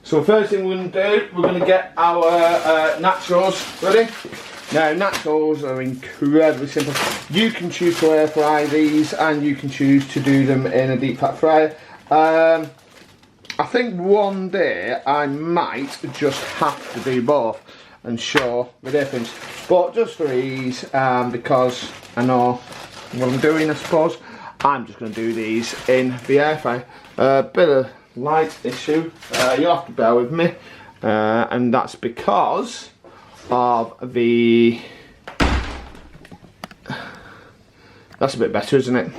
So first thing we're going to do, we're going to get our nachos ready. Now nachos are incredibly simple. You can choose to air fry these and you can choose to do them in a deep fat fryer. I think one day I might just have to do both and show the difference. But just for ease, because I know what I'm doing I suppose, I'm just going to do these in the air fryer. Bit of light issue, you'll have to bear with me, and that's because of the... That's a bit better, isn't it?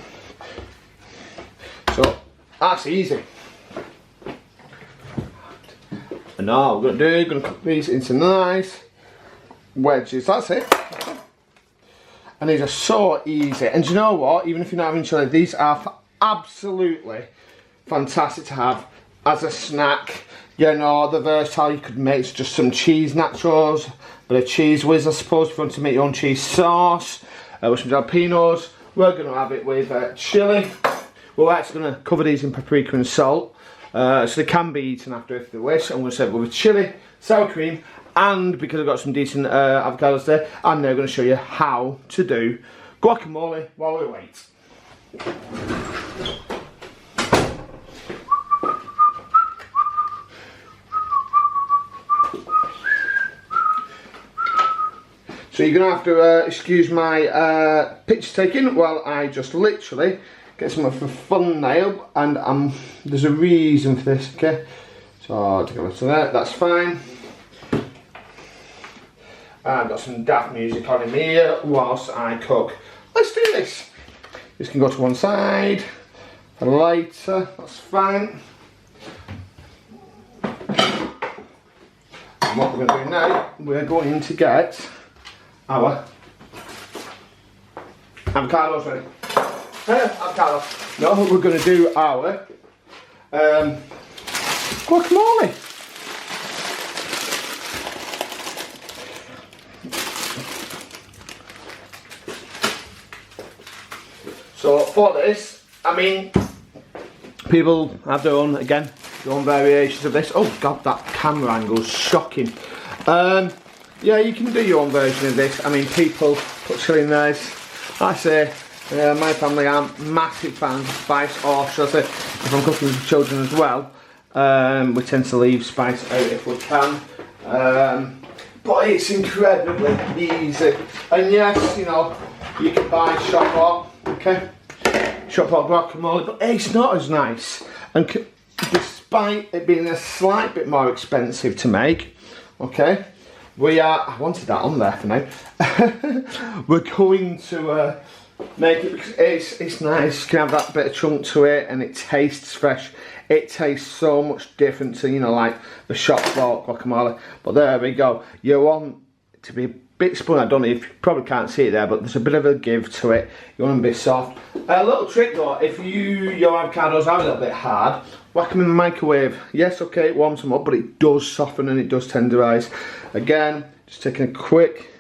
So that's easy. And now we're going to cut these into nice wedges. That's it. And these are so easy. And do you know what? Even if you're not having chili, these are absolutely fantastic to have as a snack. You know, the versatile you could make just some cheese nachos, bit of cheese whiz I suppose if you want to make your own cheese sauce, with some jalapenos. We're going to have it with chili. We're actually going to cover these in paprika and salt, so they can be eaten after if they wish. I'm going to serve it with chili, sour cream, and because I've got some decent avocados there, I'm now going to show you how to do guacamole while we wait. So you're going to have to excuse my picture taking while I just literally get some of the thumbnail, and there's a reason for this, okay? So I'll take a look at that, that's fine. I've got some daft music on in here whilst I cook. Let's do this. This can go to one side, a lighter, that's fine. And what we're going to do now, we're going to get our avocados ready. Avocado. No, we're going to do our guacamole. So for this, I mean, people have their own, again, their own variations of this. Oh god, that camera angle's shocking. Yeah, you can do your own version of this. I mean, people put chili in theirs. I say, my family aren't massive fans of spice, or should I say, if I'm cooking with children as well, we tend to leave spice out if we can. But it's incredibly easy. And yes, you know, you can buy shop pot, okay? Shop pot guacamole, but it's not as nice. And despite it being a slight bit more expensive to make, okay? I wanted that on there for now. We're going to make it because it's nice. You can have that bit of chunk to it, and it tastes fresh. It tastes so much different to, you know, like the shop bought guacamole. But there we go. You want it to be a bit spun. I don't know if you probably can't see it there, but there's a bit of a give to it. You want them to be soft. A little trick though, if your avocados are a little bit hard, whack them in the microwave. Yes, okay, it warms them up, but it does soften and it does tenderise. Again, just taking a quick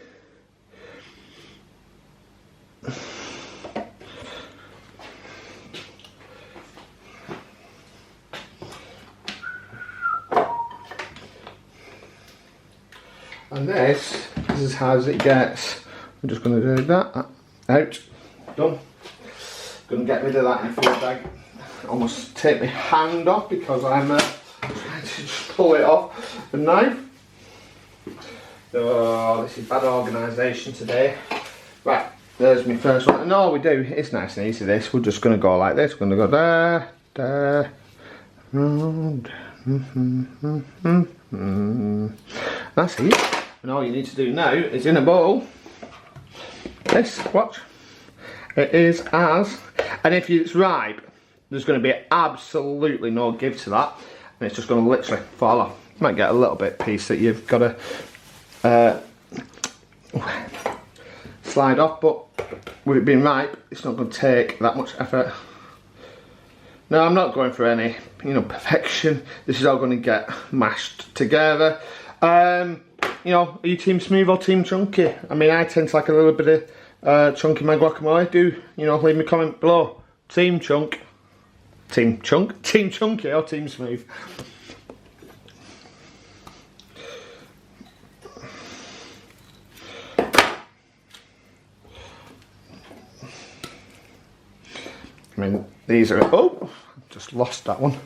and this is as hard as it gets. I'm just going to do that out, done. Going to get rid of that in a food bag. Almost take my hand off because I'm trying to just pull it off the knife. Oh, this is bad organisation today. Right, there's my first one. And all we do, it's nice and easy this. We're just going to go like this. We're going to go there, there, round. That's it. And all you need to do now is in a bowl. This, watch. It is as, and if it's ripe, there's going to be absolutely no give to that, and it's just going to literally fall off. You might get a little bit piece that you've got to slide off, but with it being ripe, it's not going to take that much effort. Now, I'm not going for any, you know, perfection. This is all going to get mashed together. You know, are you team smooth or team chunky? I mean, I tend to like a little bit of chunk in my guacamole. Do, you know, leave me a comment below. Team chunk. Team chunk? Team chunky or team smooth? these are, oh, just lost that one.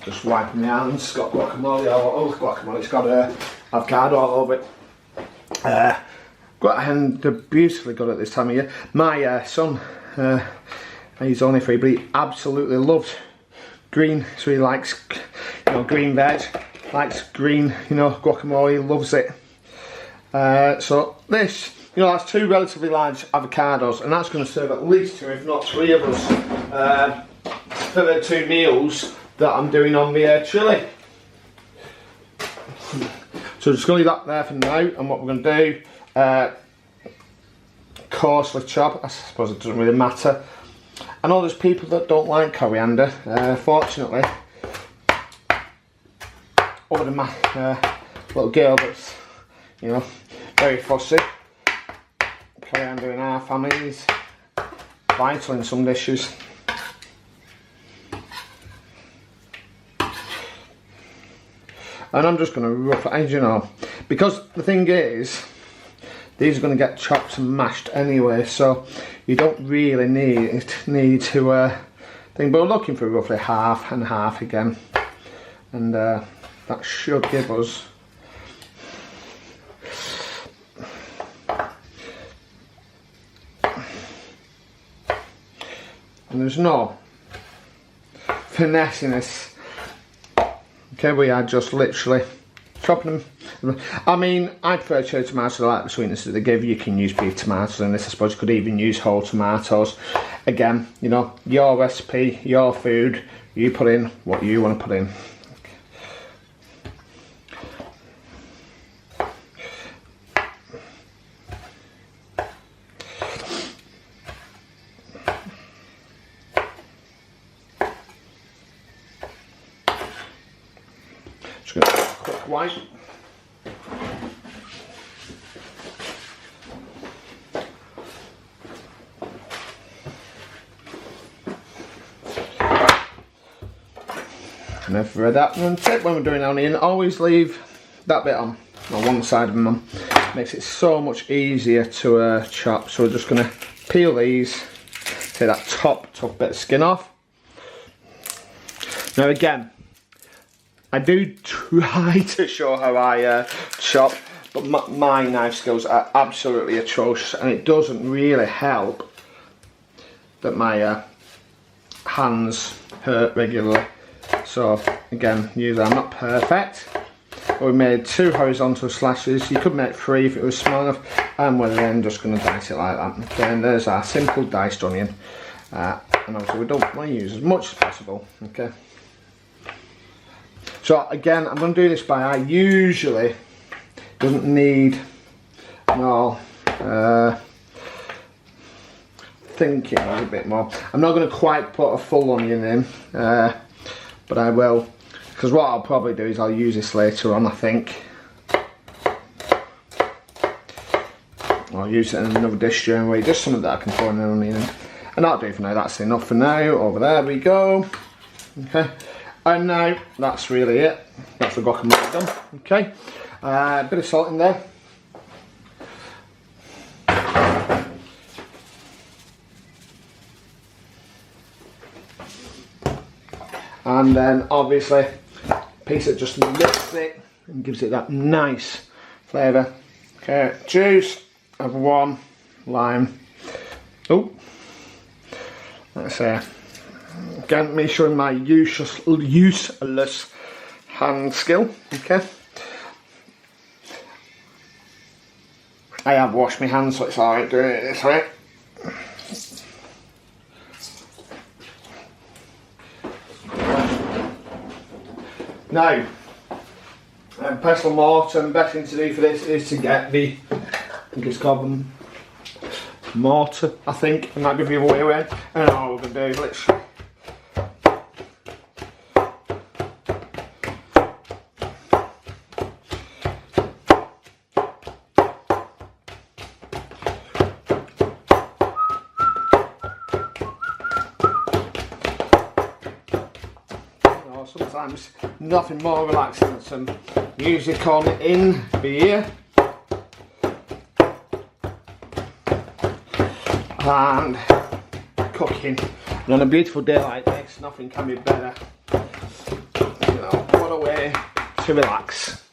Just wiping my hands. It's got guacamole all over. Guacamole. It's got avocado all over it. And they're beautifully good at this time of year. My son, he's only 3, but he absolutely loves green. So he likes, you know, green veg. Likes green, you know, guacamole. He loves it. So this, you know, that's 2 relatively large avocados, and that's going to serve at least 2, if not 3 of us for the 2 meals that I'm doing on the chilli. So just going to leave that there for now, and what we're going to do, coarsely chop. I suppose it doesn't really matter. I know there's people that don't like coriander. Fortunately, other than my little girl that's, you know, very fussy, coriander in our family is vital in some dishes. And I'm just going to rough it, as you know, because the thing is, these are going to get chopped and mashed anyway, so you don't really need to think. But we're looking for roughly half and half again, and that should give us and there's no finesse in this. Okay, we are just literally chopping them. I mean, I prefer cherry tomatoes. I like the sweetness that they give. You can use beef tomatoes in this. I suppose you could even use whole tomatoes. Again, you know, your recipe, your food. You put in what you want to put in. Just going to do a quick wipe. And if we're that one tip when we're doing onion, always leave that bit on one side of them. Makes it so much easier to chop. So we're just going to peel these, take that top bit of skin off. Now again, I do try to show how I chop, but my knife skills are absolutely atrocious, and it doesn't really help that my hands hurt regularly. So again, usually I'm not perfect, but we made 2 horizontal slashes. You could make 3 if it was small enough, and we're then just going to dice it like that. Okay, and there's our simple diced onion, and obviously we don't want to use as much as possible. Okay. So again, I'm going to do this by eye. Usually, doesn't need no thinking a little bit more. I'm not going to quite put a full onion in, but I will, because what I'll probably do is I'll use this later on, I think. I'll use it in another dish during the week, just something that I can throw in an onion in. And that'll do for now. That's enough for now. Over there we go. Okay. And now that's really it. That's the guacamole done. Okay, a bit of salt in there. And then obviously a piece that just lifts it and gives it that nice flavour. Okay, juice of 1 lime. Oh, let's say. Again, me showing my useless hand skill. Okay, I have washed my hands, so it's alright doing it this way. Now, pestle and mortar, the best thing to do for this is to get the, I think it's called them mortar, I think, it might be the other way around. And all we're going to do is literally sometimes nothing more relaxing than some music on in the ear. And cooking. And on a beautiful day like this, nothing can be better. You know, what a way to relax.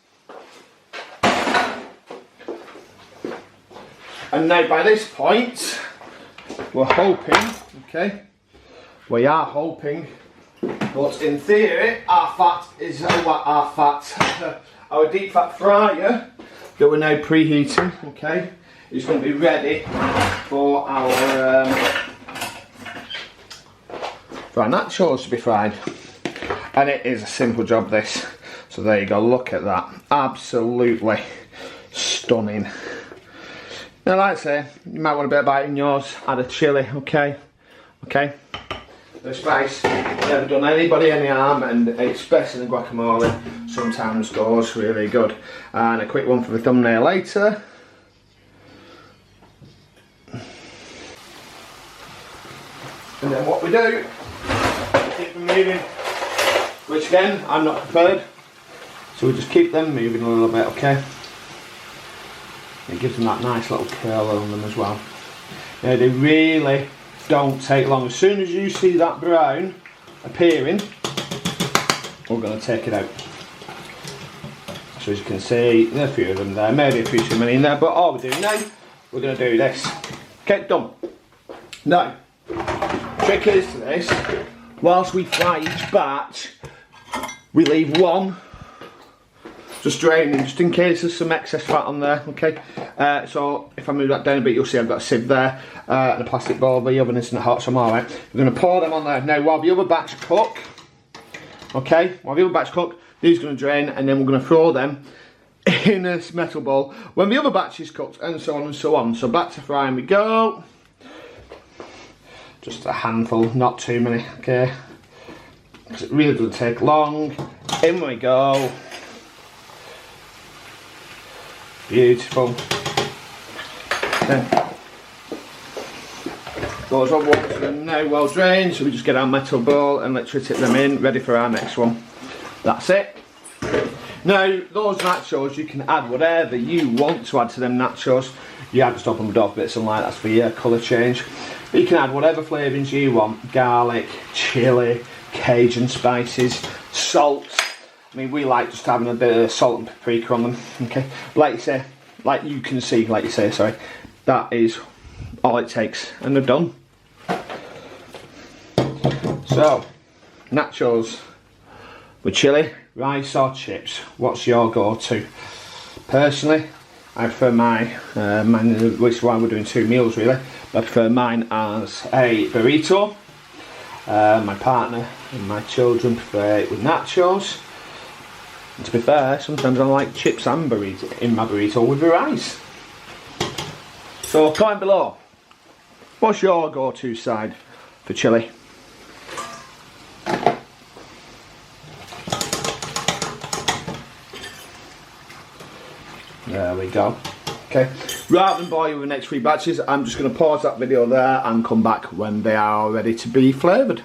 And now by this point, we're hoping, okay, we are hoping, but in theory, our deep fat fryer that we're now preheating, okay, is going to be ready for our nachos to be fried. And it is a simple job, this. So there you go, look at that. Absolutely stunning. Now, like I say, you might want a bit of bite in yours, add a chilli, okay? Okay? The spice never done anybody any harm, and especially the guacamole sometimes goes really good. And a quick one for the thumbnail later. And then what we do, keep them moving, which again, I'm not prepared, so we just keep them moving a little bit, okay? It gives them that nice little curl on them as well. Now they really don't take long. As soon as you see that brown appearing, we're going to take it out. So as you can see, there's a few of them there, maybe a few too many in there, but all we're doing now, we're going to do this. Okay, done. Now, trick is to this, whilst we fry each batch, we leave one just draining, just in case there's some excess fat on there, okay? So if I move that down a bit, you'll see I've got a sieve there, and a plastic bowl, the oven isn't hot, so I'm alright. We're going to pour them on there. Now, while the other batch cook, okay, while the other batch cook, these are going to drain, and then we're going to throw them in a metal bowl when the other batch is cooked, and so on and so on. So back to frying we go. Just a handful, not too many, okay? Because it really doesn't take long. In we go. Beautiful. Then those are ones that are now well drained, so we just get our metal bowl and literally tip them in, ready for our next one. That's it. Now, those nachos, you can add whatever you want to add to them nachos. You add just open the door bits and like that's for your colour change. But you can add whatever flavourings you want. Garlic, chilli, Cajun spices, salt. I mean, we like just having a bit of salt and paprika on them, okay? Like you say, like you can see, sorry, that is all it takes, and they're done. So, nachos with chilli, rice or chips. What's your go-to? Personally, I prefer mine, which is why we're doing two meals really. I prefer mine as a burrito. My partner and my children prefer it with nachos. And to be fair, sometimes I like chips and burrito in my burrito with the rice. So comment below, what's your go-to side for chilli? There we go. Okay, rather than bore you with the next three batches, I'm just going to pause that video there and come back when they are ready to be flavoured.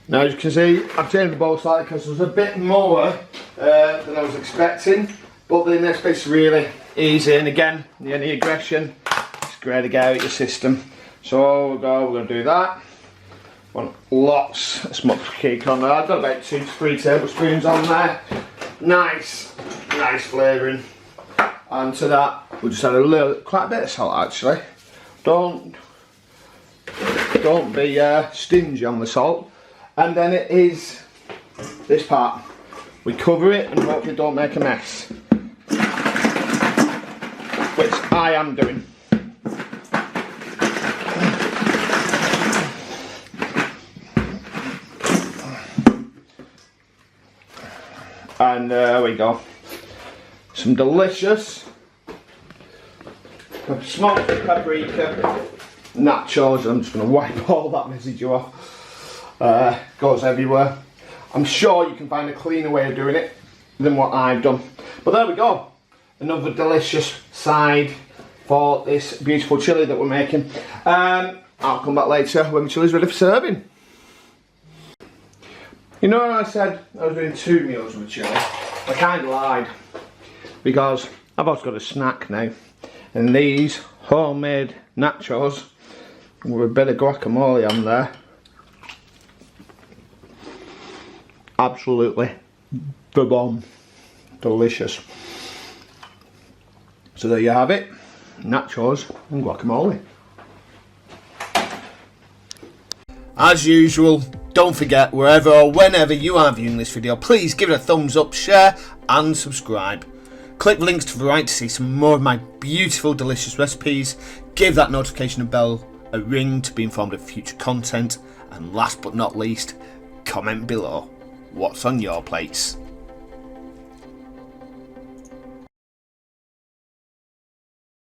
Now, as you can see, I've changed the bowl slightly because there was a bit more than I was expecting, but the next bit's really easy, and again, any aggression, it's great to get out of your system. So we're going to do that. Want lots of smoked cake on there. I've got about 2 to 3 tablespoons on there. Nice flavouring. And to that, we'll just add quite a bit of salt actually. Don't be stingy on the salt. And then it is this part. We cover it and hopefully don't make a mess, which I am doing. And there we go. Some delicious smoked paprika nachos. I'm just going to wipe all that residue off. Goes everywhere. I'm sure you can find a cleaner way of doing it than what I've done. But there we go. Another delicious side for this beautiful chilli that we're making. I'll come back later when the chilli's ready for serving. You know when I said I was doing 2 meals with chilli? I kind of lied. Because I've also got a snack now. And these homemade nachos with a bit of guacamole on there. Absolutely the bomb. Delicious. So there you have it. Nachos and guacamole. As usual, don't forget, wherever or whenever you are viewing this video, please give it a thumbs up, share and subscribe. Click the links to the right to see some more of my beautiful, delicious recipes. Give that notification bell a ring to be informed of future content. And last but not least, comment below what's on your plates.